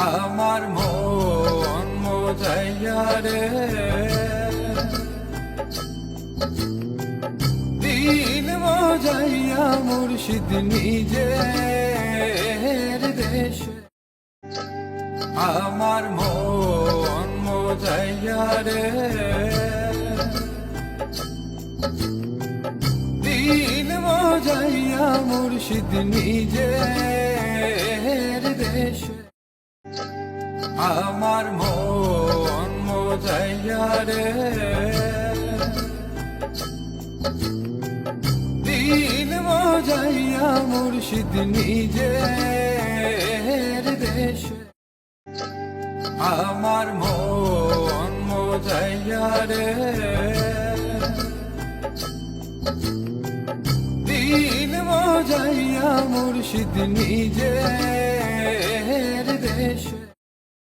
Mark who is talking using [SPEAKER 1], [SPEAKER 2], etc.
[SPEAKER 1] আমার মন মোজাইয়া রে দিন মোজাইয়া মুর্শিদ নিজের দেশে আমার মন মোজাইয়া রে দিন মোজাইয়া মুর্শিদ নিজের দেশে আমার মন মোজাইয়া রে দিন মোজাইয়া মুর্শিদ নিজের দেশে আমার মন মোজাইয়া রে দিন মোজাইয়া মুর্শিদ নিজের দেশে